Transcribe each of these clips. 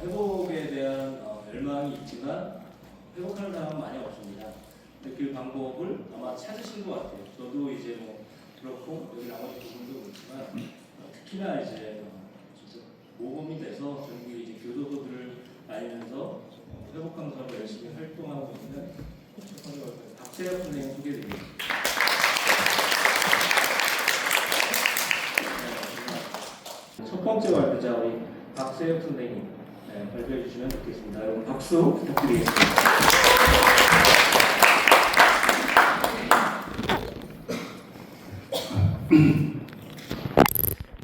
회복에 대한 열망이 있지만 회복하는 사람은 많이 없습니다. 근데 그 방법을 아마 찾으신 것 같아요. 저도 이제 뭐 그렇고 여기 나머지 부분도 그렇지만 특히나 이제 진짜 모범이 돼서 전국 이제 교도소들을 다니면서 회복 강사로 열심히 활동하고 있는 첫 번째 박세혁 선생님 소개드립니다. 첫 번째 발표자 우리 박세혁 선생님 발표해 주시면 좋겠습니다. 여러분 박수 부탁드리겠습니다.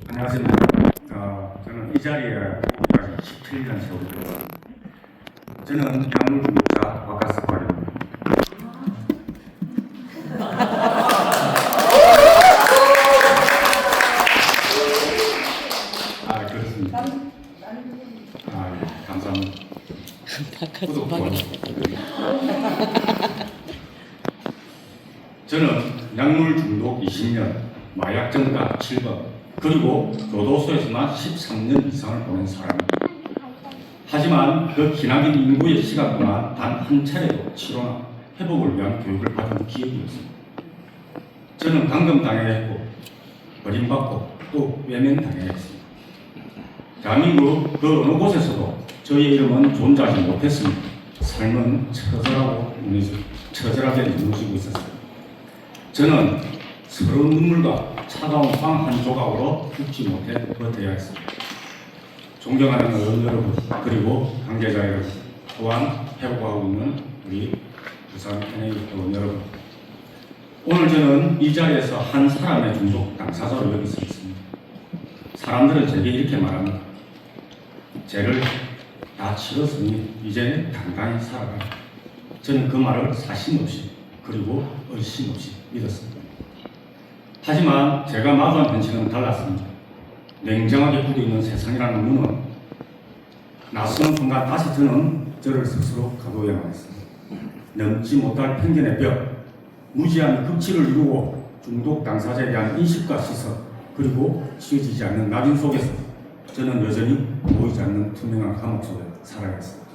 안녕하십니까. 저는 이 자리에 오기까지 17년 세월입니다. 저는 약물중독자 박가스과입니다. 그렇습니다. 예, 감사합니다. 구독, 좋아요. 저는 약물 중독 20년, 마약 전가 7번, 그리고 교도소에서만 13년 이상을 보낸 사람입니다. 하지만 그 기나긴 인구의 시간 동안 단 한 차례도 치료나 회복을 위한 교육을 받은 기억이 없습니다. 저는 감금당했고, 버림받고, 또 외면당했습니다. 대한민국 그 어느 곳에서도 저의 이름은 존재하지 못했습니다. 삶은 처절하게 무너지고 있었어요. 저는 서러운 눈물과 차가운 빵 한 조각으로 죽지 못해 버텨야 했습니다. 존경하는 의원 여러분, 그리고 관계자 여러분, 또한 회복하고 있는 우리 부산 NA 의원 여러분, 오늘 저는 이 자리에서 한 사람의 중독 당사자로 여기 서 있습니다. 사람들은 제게 이렇게 말합니다. 죄를 다 치렀으니 이제는 당당히 살아라. 저는 그 말을 사심 없이 그리고 의심 없이 믿었습니다. 하지만 제가 마주한 현실은 달랐습니다. 냉정하게 굳어있는 세상이라는 문은 낯선 순간 다시 저를 스스로 가둬야만 했습니다. 넘지 못할 편견의 벽, 무지한 극치를 이루고 중독 당사자에 대한 인식과 시선, 그리고 치워지지 않는 낙인 속에서 저는 여전히 보이지 않는 투명한 감옥 속에 살아야 했습니다.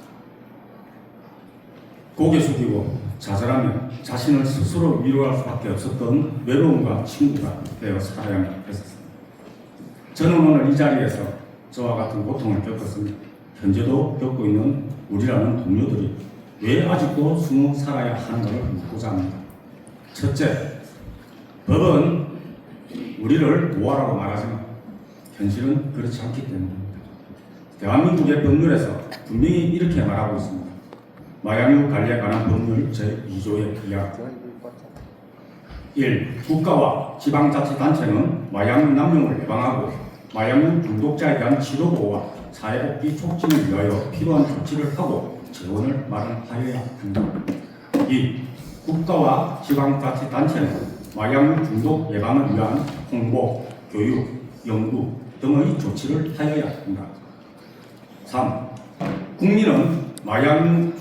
고개 숙이고 좌절하며 자신을 스스로 위로할 수밖에 없었던 외로움과 친구가 되어 살아야만 했었습니다. 저는 오늘 이 자리에서 저와 같은 고통을 겪었습니다. 현재도 겪고 있는 우리라는 동료들이 왜 아직도 숨어 살아야 하는가를 묻고자 합니다. 첫째, 법은 우리를 모아라고 말하지만 현실은 그렇지 않기 때문입니다. 대한민국의 법률에서 분명히 이렇게 말하고 있습니다. 마약류 관리에 관한 법률 제2조의 규약 1. 국가와 지방자치단체는 마약류 남용을 예방하고 마약류 중독자에 대한 치료보호와 사회복지 촉진을 위하여 필요한 조치를 하고 재원을 마련하여야 한다. 2. 국가와 지방자치단체는 마약류 중독 예방을 위한 홍보, 교육, 연구 등의 조치를 하여야 한다. 3. 국민은 마약류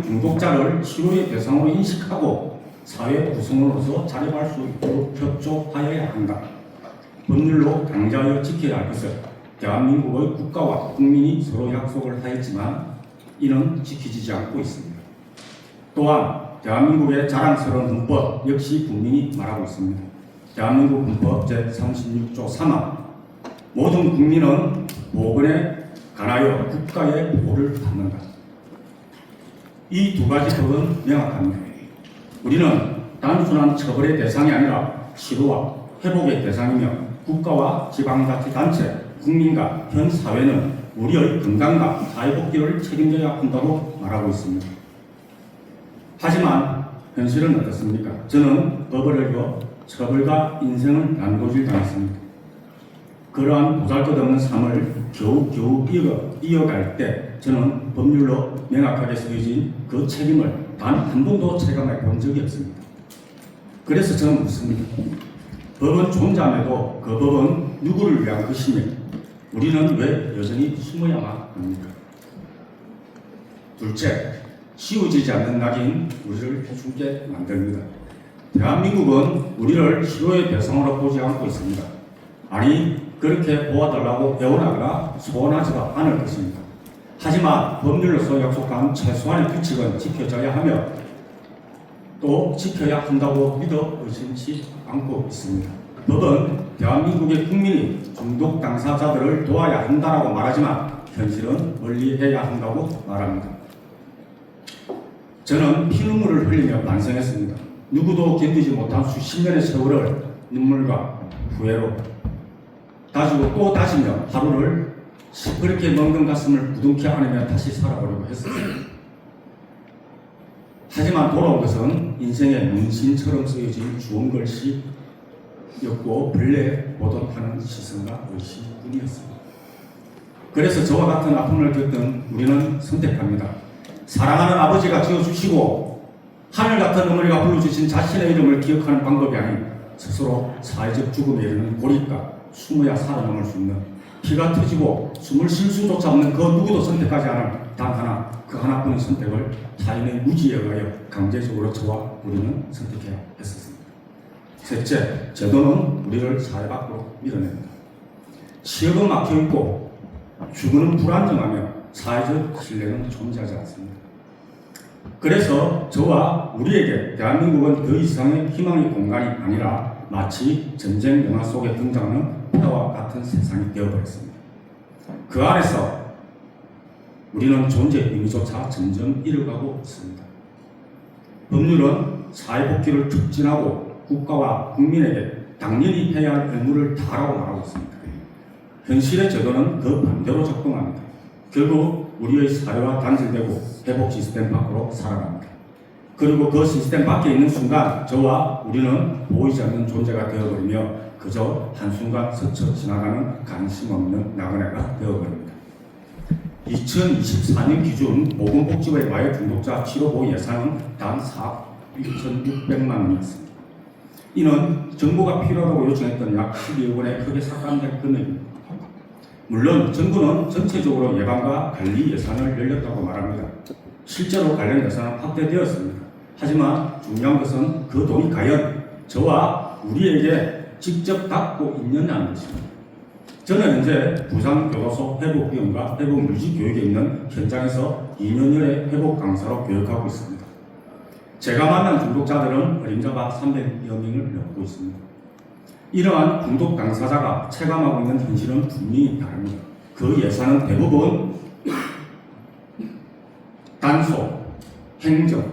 중독자를 치료의 대상으로 인식하고 사회 구성원으로서 자립할 수 있도록 협조하여야 한다. 법률로 강제하여 지켜야 할 것을 대한민국의 국가와 국민이 서로 약속을 하였지만 이는 지켜지지 않고 있습니다. 또한 대한민국의 자랑스러운 헌법 역시 국민이 말하고 있습니다. 대한민국 헌법 제36조 3화 모든 국민은 보건에 관하여 국가의 보호를 받는다. 이 두 가지 법은 명확합니다. 우리는 단순한 처벌의 대상이 아니라 치료와 회복의 대상이며 국가와 지방자치단체, 국민과 현 사회는 우리의 건강과 사회복지를 책임져야 한다고 말하고 있습니다. 하지만 현실은 어떻습니까? 저는 법을 읽어 처벌과 인생을 난도질 당했습니다. 그러한 보잘것없는 삶을 겨우 이어갈 때 저는 법률로 명확하게 쓰여진 그 책임을 단 한 번도 체감해 본 적이 없습니다. 그래서 저는 묻습니다. 법은 존재함에도 그 법은 누구를 위한 것이며 우리는 왜 여전히 숨어야만 합니까? 둘째, 씌워지지 않는 낙인 우리를 죽게 만듭니다. 대한민국은 우리를 치료의 대상으로 보지 않고 있습니다. 아니, 그렇게 도와달라고 애원하거나 소원하지가 않을 것입니다. 하지만 법률로서 약속한 최소한의 규칙은 지켜져야 하며 또 지켜야 한다고 믿어 의심치 않고 있습니다. 법은 대한민국의 국민이 중독 당사자들을 도와야 한다고 말하지만 현실은 멀리해야 한다고 말합니다. 저는 피눈물을 흘리며 반성했습니다. 누구도 견디지 못한 수십 년의 세월을 눈물과 후회로 다지고 또 다지며 하루를 시퍼렇게 멍든 가슴을 부둥켜 안으며 다시 살아보려고 했습니다. 하지만 돌아온 것은 인생의 문신처럼 쓰여진 주운 글씨였고 본래 보돈하는 시선과 의식뿐이었습니다. 그래서 저와 같은 아픔을 겪던 우리는 선택합니다. 사랑하는 아버지가 지어주시고 하늘 같은 어머니가 불러주신 자신의 이름을 기억하는 방법이 아닌 스스로 사회적 죽음에 이르는 고립과 숨어야 살아남을 수 있는 피가 터지고 숨을 쉴 수조차 없는 그 누구도 선택하지 않은 단 하나, 그 하나뿐인 선택을 타인의 무지에 의하여 강제적으로 저와 우리는 선택해야 했었습니다. 셋째, 제도는 우리를 사회 밖으로 밀어냅니다. 취업은 막혀있고 주거는 불안정하며 사회적 신뢰는 존재하지 않습니다. 그래서 저와 우리에게 대한민국은 더 이상의 희망의 공간이 아니라 마치 전쟁 영화 속에 등장하는 폐와 같은 세상이 되어버렸습니다. 그 안에서 우리는 존재의 의미조차 점점 잃어가고 있습니다. 법률은 사회복지를 촉진하고 국가와 국민에게 당연히 해야 할 의무를 다하라고 말하고 있습니다. 현실의 제도는 그 반대로 작동합니다. 결국 우리의 사회와 단절되고 회복 시스템 밖으로 살아갑니다. 그리고 그 시스템 밖에 있는 순간 저와 우리는 보이지 않는 존재가 되어버리며 그저 한순간 스쳐 지나가는 관심 없는 나그네가 되어버립니다. 2024년 기준 보건복지부의 마약 중독자 치료보호 예산은 단 4억 6,600만 원이었습니다. 이는 정부가 필요하다고 요청했던 약 12억 원의 크게 삭감된 금액입니다. 물론 정부는 전체적으로 예방과 관리 예산을 늘렸다고 말합니다. 실제로 관련 예산은 확대되었습니다. 하지만 중요한 것은 그 돈이 과연 저와 우리에게 직접 닿고 있느냐는 것입니다. 저는 현재 부산교도소 회복위원과 회복물질 교육에 있는 현장에서 2년여의 회복 강사로 교육하고 있습니다. 제가 만난 중독자들은 어림잡아 300여 명을 넘고 있습니다. 이러한 중독 당사자가 체감하고 있는 현실은 분명히 다릅니다. 그 예산은 대부분 단속, 행정,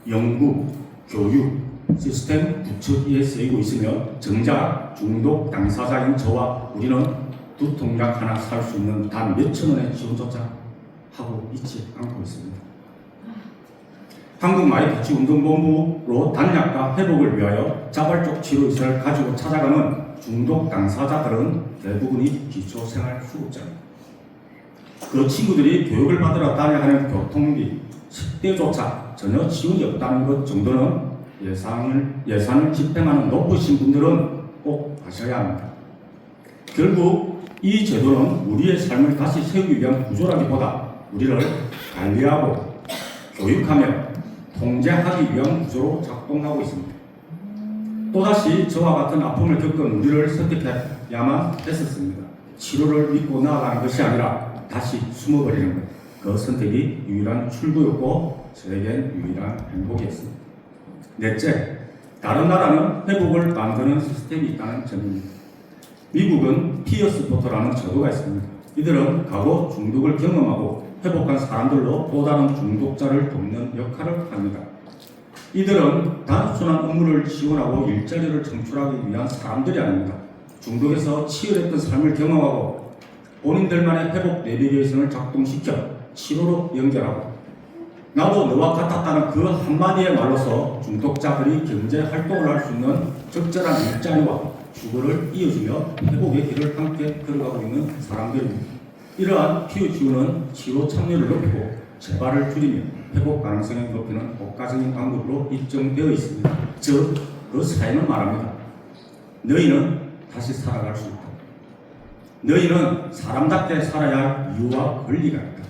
연구, 교육, 시스템 구축에 쓰이고 있으며 정작 중독 당사자인 저와 우리는 두통약 하나 살 수 있는 단 몇천 원의 지원조차 하고 있지 않고 있습니다. 한국마약처치운동본부로 단약과 회복을 위하여 자발적 치료의사를 가지고 찾아가는 중독 당사자들은 대부분이 기초생활수급자입니다. 그 친구들이 교육을 받으러 다녀가는 교통비, 식대조차 전혀 지원이 없다는 것 정도는 예산을 집행하는 높으신 분들은 꼭 아셔야 합니다. 결국 이 제도는 우리의 삶을 다시 세우기 위한 구조라기보다 우리를 관리하고 교육하며 통제하기 위한 구조로 작동하고 있습니다. 또다시 저와 같은 아픔을 겪은 우리를 선택해야만 했었습니다. 치료를 믿고 나아가는 것이 아니라 다시 숨어버리는 것. 그 선택이 유일한 출구였고 저에겐 유일한 행복이었습니다. 넷째, 다른 나라는 회복을 만드는 시스템이 있다는 점입니다. 미국은 피어스 포터라는 제도가 있습니다. 이들은 과거 중독을 경험하고 회복한 사람들로 또 다른 중독자를 돕는 역할을 합니다. 이들은 단순한 업무를 지원하고 일자리를 창출하기 위한 사람들이 아닙니다. 중독에서 치열했던 삶을 경험하고 본인들만의 회복 내비게이션을 작동시켜 치료로 연결하고 나도 너와 같았다는 그 한마디의 말로서 중독자들이 경제 활동을 할 수 있는 적절한 일자리와 주거를 이어주며 회복의 길을 함께 걸어가고 있는 사람들입니다. 이러한 피어지우는 치료 참여를 높이고 재발을 줄이며 회복 가능성을 높이는 효과적인 방법으로 입증되어 있습니다. 즉, 그 사연은 말합니다. 너희는 다시 살아갈 수 있다. 너희는 사람답게 살아야 할 이유와 권리가 있다.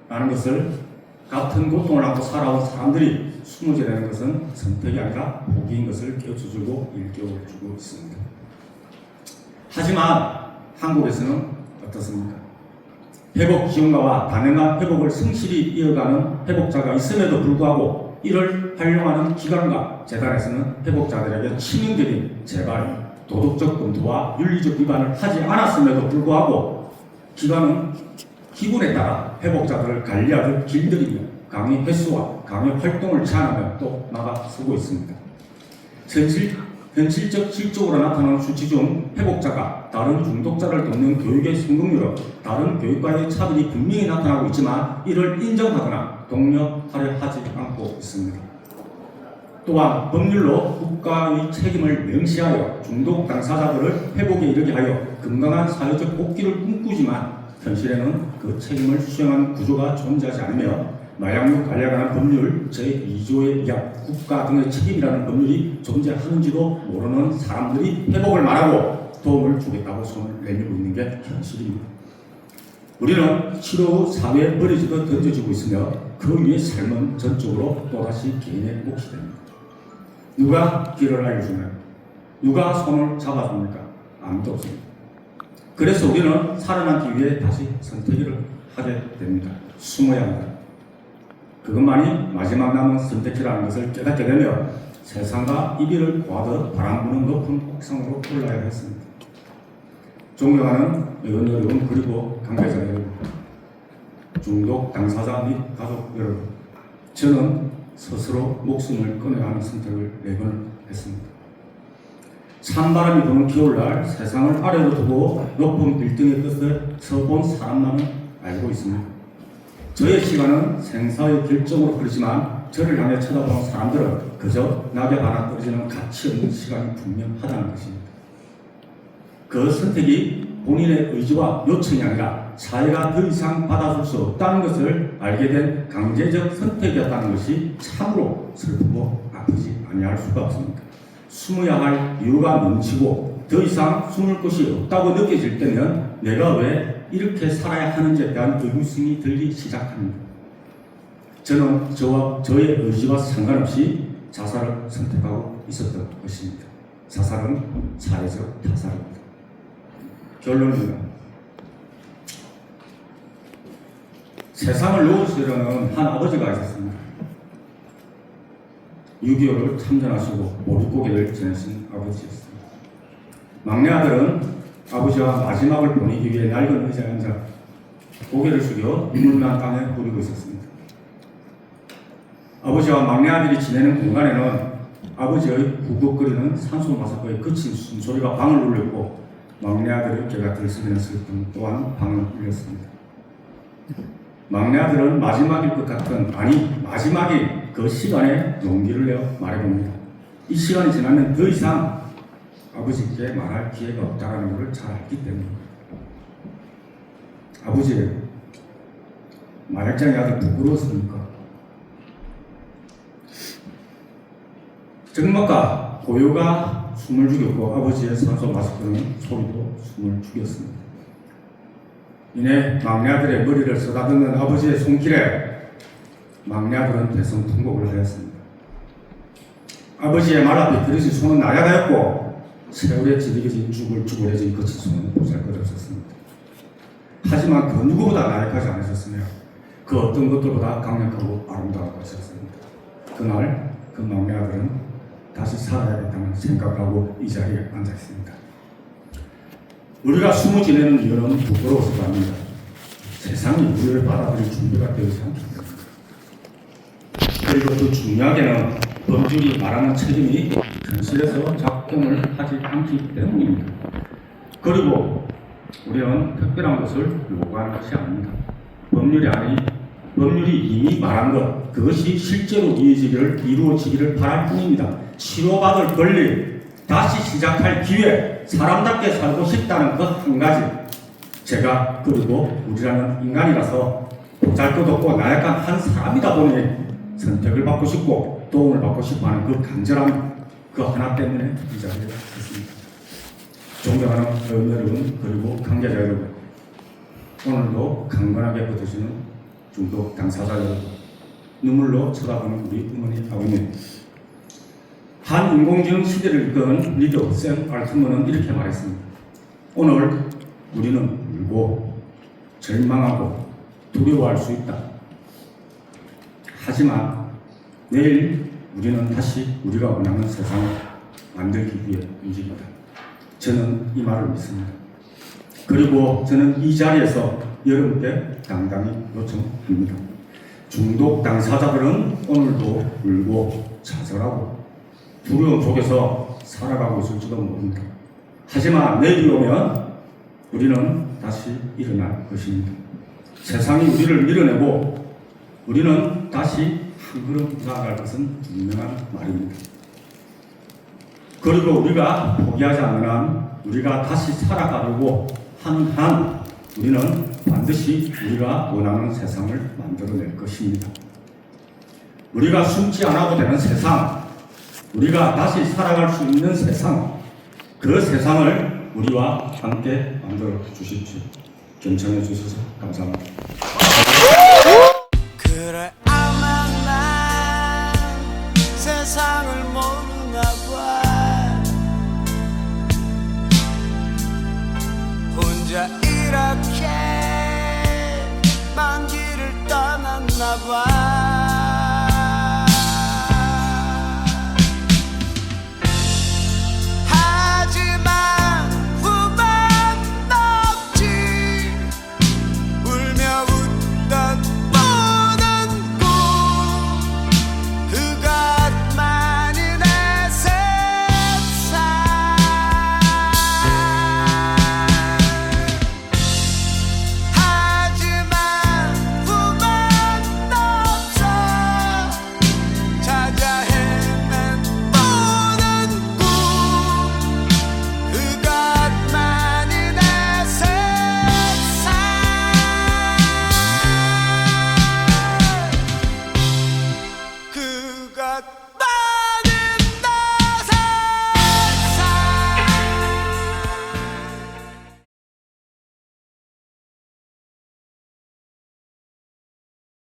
라는 것을 같은 고통을 안고 살아온 사람들이 숨어지려는 것은 선택이 아니라 포기인 것을 깨우쳐주고 일깨워주고 있습니다. 한국에서는 어떻습니까? 회복 기원가와 단연한 회복을 성실히 이어가는 회복자가 있음에도 불구하고 이를 활용하는 기관과 재단에서는 회복자들에게 치명적인 재발, 도덕적 검토와 윤리적 위반을 하지 않았음에도 불구하고 기관은 기분에 따라 회복자들을 관리하듯 길들이며 강의 횟수와 강의 활동을 제한하며 또 나가서고 있습니다. 현실적 실적으로 나타나는 수치 중 회복자가 다른 중독자를 돕는 교육의 성공률은 다른 교육과의 차별이 분명히 나타나고 있지만 이를 인정하거나 독려하려 하지 않고 있습니다. 또한 법률로 국가의 책임을 명시하여 중독 당사자들을 회복에 이르게 하여 건강한 사회적 복귀를 꿈꾸지만 현실에는 그 책임을 수행하는 구조가 존재하지 않으며 마약류 관리에 관한 법률 제2조에 의한 국가 등의 책임이라는 법률이 존재하는지도 모르는 사람들이 회복을 말하고 도움을 주겠다고 손을 내밀고 있는 게 현실입니다. 우리는 치료 후 사회에 버려지듯 던져지고 있으며 그 위에 삶은 전적으로 또다시 개인의 몫이 됩니다. 누가 길을 알려주나요? 누가 손을 잡아줍니까? 아무도 없습니다. 그래서 우리는 살아남기 위해 다시 선택을 하게 됩니다. 숨어야 합니다. 그것만이 마지막 남은 선택지라는 것을 깨닫게 되며 세상과 이별을 구하듯 바람 부는 높은 옥상으로 올라야 했습니다. 존경하는 의원 여러분 그리고 관계자 여러분, 중독 당사자 및 가족 여러분, 저는 스스로 목숨을 끊어야 하는 선택을 4번을 했습니다. 찬바람이 부는 겨울날 세상을 아래로 두고 높은 빌딩의 끝에 서본 사람만은 알고 있습니다. 저의 시간은 생사의 결정으로 흐르지만 저를 향해 쳐다보는 사람들은 그저 낙엽 하나 떨어지는 가치 없는 시간이 분명하다는 것입니다. 그 선택이 본인의 의지와 요청이 아니라 사회가 더 이상 받아줄 수 없다는 것을 알게 된 강제적 선택이었다는 것이 참으로 슬프고 아프지 아니할 수가 없습니다. 숨어야 할 이유가 넘치고 더 이상 숨을 곳이 없다고 느껴질 때면 내가 왜 이렇게 살아야 하는지에 대한 의구심이 들기 시작합니다. 저는 저의 의지와 상관없이 자살을 선택하고 있었던 것입니다. 자살은 사회적 타살입니다. 결론입니다. 세상을 놓으시려는 한 아버지가 있었습니다. 6.25를 참전하시고 모릿고개를 지내신 아버지였습니다. 막내 아들은 아버지와 마지막을 보내기 위해 낡은 의자에 앉아 고개를 숙여 눈물만 땅에 뿌리고 있었습니다. 아버지와 막내 아들이 지내는 공간에는 아버지의 구걱거리는 산소 마스크의 거친 숨소리가 방을 울렸고 막내 아들의 어깨가 들썩이는 슬픔 또한 방을 울렸습니다. 막내 아들은 마지막일 것 같은, 아니 마지막일 그 시간에 용기를 내어 말해봅니다. 이 시간이 지나면 더 이상 아버지께 말할 기회가 없다는 것을 잘 알기 때문입니다. 아버지, 마약장의 아들 부끄러웠습니까? 정막과 고요가 숨을 죽였고 아버지의 산소 마스크는 소리도 숨을 죽였습니다. 이내 막내 아들의 머리를 쓰다듬는 아버지의 손길에 막내 아들은 대성통곡을 하였습니다. 아버지의 말 앞에 들으신 손은 나약하였고 세월에 지리겨진 쭈글쭈글해진 거친 손은 보잘것없었습니다. 하지만 그 누구보다 나약하지 않으셨으며 그 어떤 것들보다 강력하고 아름다운 것이었습니다. 그날 그 막내 아들은 다시 살아야겠다는 생각하고 이 자리에 앉아 있습니다. 우리가 숨어 지내는 이유는 부끄러워서가 아닙니다. 세상이 우리를 받아들일 준비가 되지 않기 때문입니다. 그리고 또 중요하게는 법률이 말하는 책임이 현실에서 작동을 하지 않기 때문입니다. 그리고 우리는 특별한 것을 요구하는 것이 아닙니다. 법률이 이미 말한 것, 그것이 실제로 이루어지기를 바랄 뿐입니다. 치료받을 권리, 다시 시작할 기회, 사람답게 살고 싶다는 것 한 가지. 제가 그리고 우리라는 인간이라서 보잘것없고 나약한 한 사람이다 보니 선택을 받고 싶고 도움을 받고 싶어하는 그 간절함, 그 하나 때문에 이 자리에 있습니다. 존경하는 의원 여러분 그리고 관계자 여러분, 오늘도 강건하게 버티시는 중독 당사자 여러분, 눈물로 쳐다보는 우리 어머니 아버님, 한 인공지능 시대를 이끄는 리더 샘 알트먼은 이렇게 말했습니다. 오늘 우리는 울고 절망하고 두려워할 수 있다. 하지만 내일 우리는 다시 우리가 원하는 세상을 만들기 위해 움직인다. 저는 이 말을 믿습니다. 그리고 저는 이 자리에서 여러분께 당당히 요청합니다. 중독 당사자들은 오늘도 울고 좌절하고 두려움 속에서 살아가고 있을지도 모릅니다. 하지만 내일이 오면 우리는 다시 일어날 것입니다. 세상이 우리를 밀어내고 우리는 다시 한 걸음 나아갈 것은 분명한 말입니다. 그리고 우리가 포기하지 않는 한, 우리가 다시 살아가려고 하는 한, 우리는 반드시 우리가 원하는 세상을 만들어낼 것입니다. 우리가 숨지 않아도 되는 세상, 우리가 다시 살아갈 수 있는 세상, 그 세상을 우리와 함께 만들어 주십시오. 경청해 주셔서 감사합니다. 그래 아마 난 세상을 모르나 봐. 혼자 이렇게 먼 길을 떠났나 봐. 하지만 후반 없지. 울며 웃던 모든 꿈 그것만이 내 세상. 하지만 후반 없어. 찾아 헤맨 모든 꿈 그것만이 내 세상. 그것